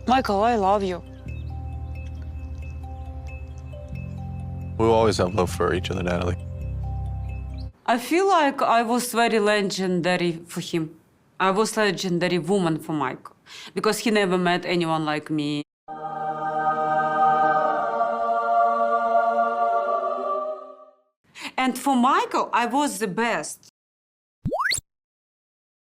Michael, I love you. We will always have love for each other, Natalie. I feel like I was very legendary for him. I was legendary woman for Mike because he never met anyone like me. And for Michael, I was the best.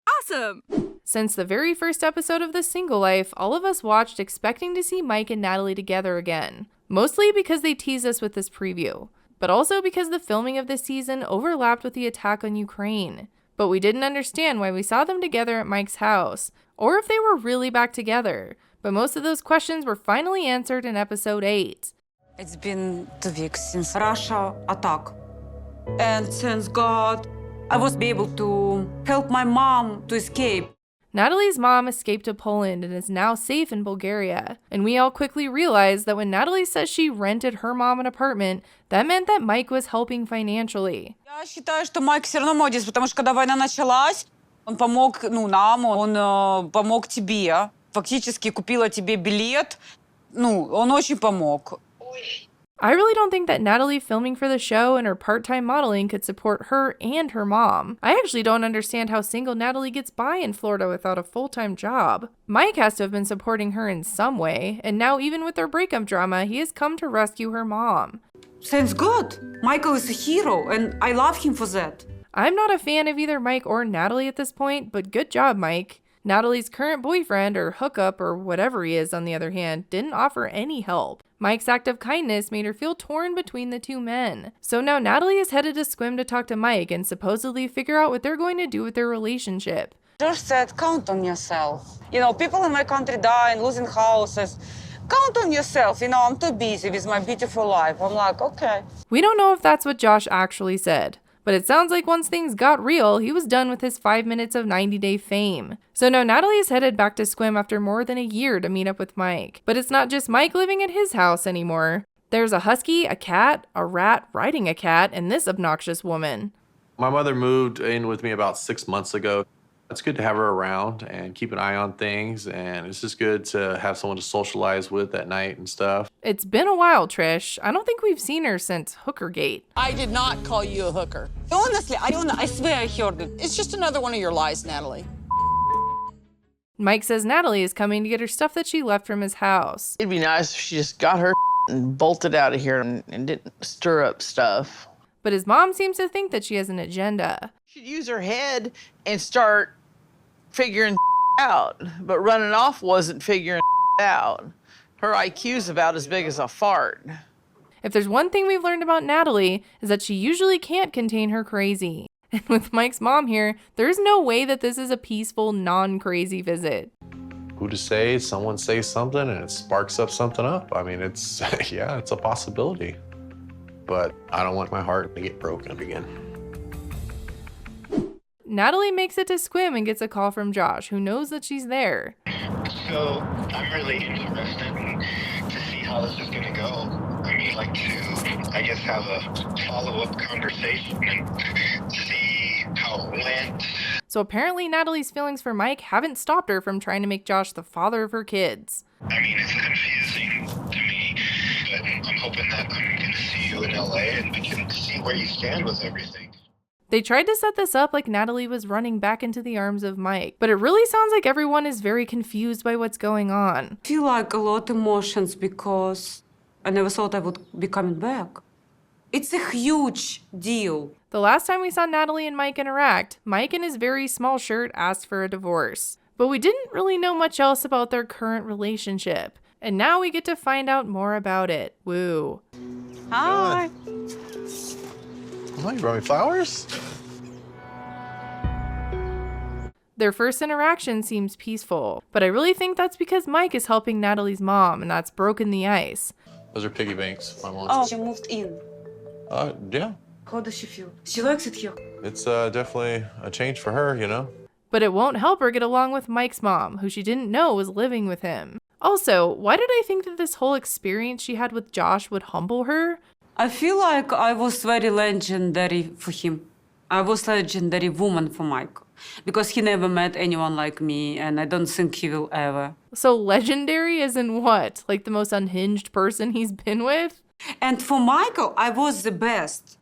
Awesome! Since the very first episode of The Single Life, all of us watched expecting to see Mike and Natalie together again. Mostly because they teased us with this preview, but also because the filming of this season overlapped with the attack on Ukraine. But we didn't understand why we saw them together at Mike's house, or if they were really back together. But most of those questions were finally answered in episode 8. It's been 2 weeks since Russia attack. And thanks God, I was able to help my mom to escape. Natalie's mom escaped to Poland and is now safe in Bulgaria. And we all quickly realized that when Natalie says she rented her mom an apartment, that meant that Mike was helping financially. Я считаю, что Майк все равно молодец, потому что когда война началась, он помог, нам, он помог тебе. Фактически купила тебе билет. Он очень помог. I really don't think that Natalie filming for the show and her part-time modeling could support her and her mom. I actually don't understand how single Natalie gets by in Florida without a full-time job. Mike has to have been supporting her in some way, and now even with their breakup drama, he has come to rescue her mom. Thanks God, Michael is a hero, and I love him for that. I'm not a fan of either Mike or Natalie at this point, but good job, Mike. Natalie's current boyfriend, or hookup, or whatever he is on the other hand, didn't offer any help. Mike's act of kindness made her feel torn between the two men. So now Natalie is headed to Sequim to talk to Mike and supposedly figure out what they're going to do with their relationship. Josh said, count on yourself. People in my country die and losing houses. Count on yourself. I'm too busy with my beautiful life. I'm like, okay. We don't know if that's what Josh actually said, but it sounds like once things got real, he was done with his 5 minutes of 90-day fame. So now Natalie is headed back to Sequim after more than a year to meet up with Mike. But it's not just Mike living at his house anymore. There's a husky, a cat, a rat riding a cat, and this obnoxious woman. My mother moved in with me about 6 months ago. It's good to have her around and keep an eye on things, and it's just good to have someone to socialize with at night and stuff. It's been a while, Trish. I don't think we've seen her since Hookergate. I did not call you a hooker. Honestly, I swear I heard it. It's just another one of your lies, Natalie. Mike says Natalie is coming to get her stuff that she left from his house. It'd be nice if she just got her and bolted out of here and didn't stir up stuff. But his mom seems to think that she has an agenda. She'd use her head and start figuring out, but running off wasn't figuring out. Her IQ's about as big as a fart. If there's one thing we've learned about Natalie, is that she usually can't contain her crazy. And with Mike's mom here, there's no way that this is a peaceful, non-crazy visit. Who to say? Someone says something and it sparks up something up. I mean, it's, yeah, it's a possibility. But I don't want my heart to get broken again. Natalie makes it to Sequim and gets a call from Josh, who knows that she's there. So I'm really interested to see how this is going to go. I mean, to, I guess, have a follow-up conversation and see how it went. So apparently Natalie's feelings for Mike haven't stopped her from trying to make Josh the father of her kids. I mean, it's confusing to me, but I'm hoping that I'm going to see you in LA and we can see where you stand with everything. They tried to set this up like Natalie was running back into the arms of Mike, but it really sounds like everyone is very confused by what's going on. I feel like a lot of emotions because I never thought I would be coming back. It's a huge deal. The last time we saw Natalie and Mike interact, Mike in his very small shirt asked for a divorce. But we didn't really know much else about their current relationship. And now we get to find out more about it. Woo. Hi. Oh, you brought me flowers? Their first interaction seems peaceful, but I really think that's because Mike is helping Natalie's mom, and that's broken the ice. Those are piggy banks. My mom's. Oh, she moved in. Yeah. How does she feel? She likes it here. It's definitely a change for her, you know? But it won't help her get along with Mike's mom, who she didn't know was living with him. Also, why did I think that this whole experience she had with Josh would humble her? I feel like I was very legendary for him. I was legendary woman for Michael because he never met anyone like me, and I don't think he will ever. So legendary is in what? Like the most unhinged person he's been with? And for Michael, I was the best.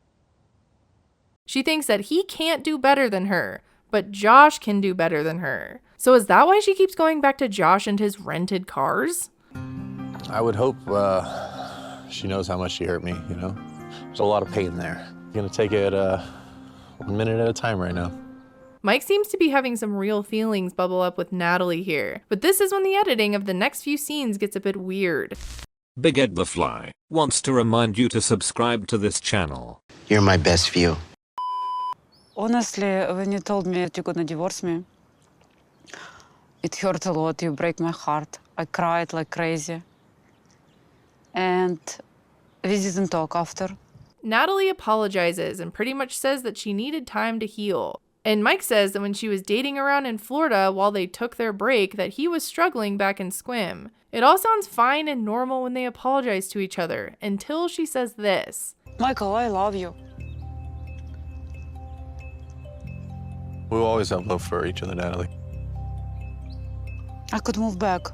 She thinks that he can't do better than her, but Josh can do better than her. So is that why she keeps going back to Josh and his rented cars? I would hope she knows how much she hurt me, you know? There's a lot of pain there. I'm gonna take it 1 minute at a time right now. Mike seems to be having some real feelings bubble up with Natalie here, but this is when the editing of the next few scenes gets a bit weird. Big Ed the Fly wants to remind you to subscribe to this channel. You're my best view. Honestly, when you told me that you're gonna divorce me, it hurt a lot. You break my heart. I cried like crazy. And we didn't talk after. Natalie apologizes and pretty much says that she needed time to heal. And Mike says that when she was dating around in Florida while they took their break, that he was struggling back in Sequim. It all sounds fine and normal when they apologize to each other, until she says this. Michael, I love you. We will always have love for each other, Natalie. I could move back.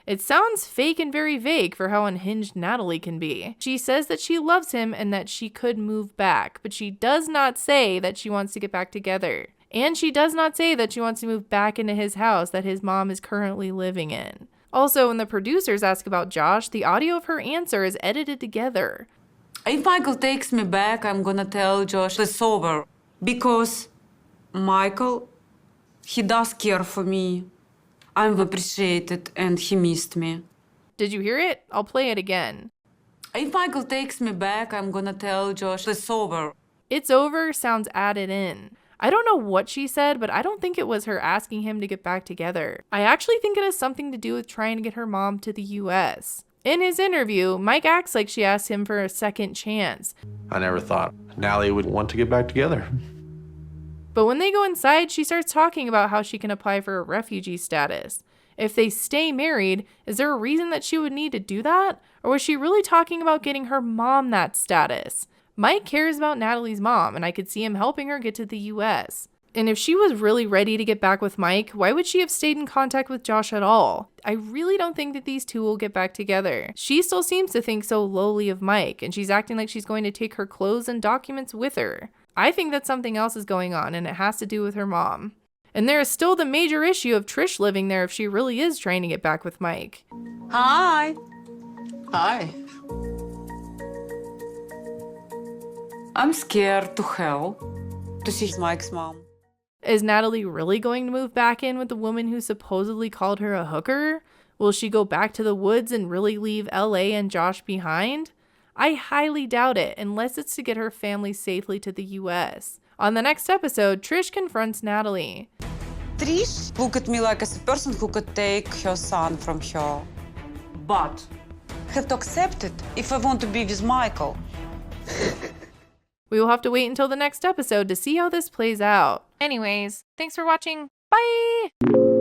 It sounds fake and very vague for how unhinged Natalie can be. She says that she loves him and that she could move back, but she does not say that she wants to get back together. And she does not say that she wants to move back into his house that his mom is currently living in. Also, when the producers ask about Josh, the audio of her answer is edited together. If Michael takes me back, I'm gonna tell Josh it's over. Because Michael, he does care for me. I'm appreciated and he missed me. Did you hear it? I'll play it again. If Michael takes me back, I'm gonna tell Josh it's over. It's over sounds added in. I don't know what she said, but I don't think it was her asking him to get back together. I actually think it has something to do with trying to get her mom to the US. In his interview, Mike acts like she asked him for a second chance. I never thought Natalie would want to get back together. But when they go inside, she starts talking about how she can apply for a refugee status. If they stay married, is there a reason that she would need to do that? Or was she really talking about getting her mom that status? Mike cares about Natalie's mom, and I could see him helping her get to the US. And if she was really ready to get back with Mike, why would she have stayed in contact with Josh at all? I really don't think that these two will get back together. She still seems to think so lowly of Mike, and she's acting like she's going to take her clothes and documents with her. I think that something else is going on, and it has to do with her mom. And there is still the major issue of Trish living there if she really is trying to get back with Mike. Hi. Hi. I'm scared to hell to see Mike's mom. Is Natalie really going to move back in with the woman who supposedly called her a hooker? Will she go back to the woods and really leave LA and Josh behind? I highly doubt it, unless it's to get her family safely to the US. On the next episode, Trish confronts Natalie. Trish look at me like as a person who could take her son from her. But have to accept it if I want to be with Michael. We will have to wait until the next episode to see how this plays out. Anyways, thanks for watching. Bye!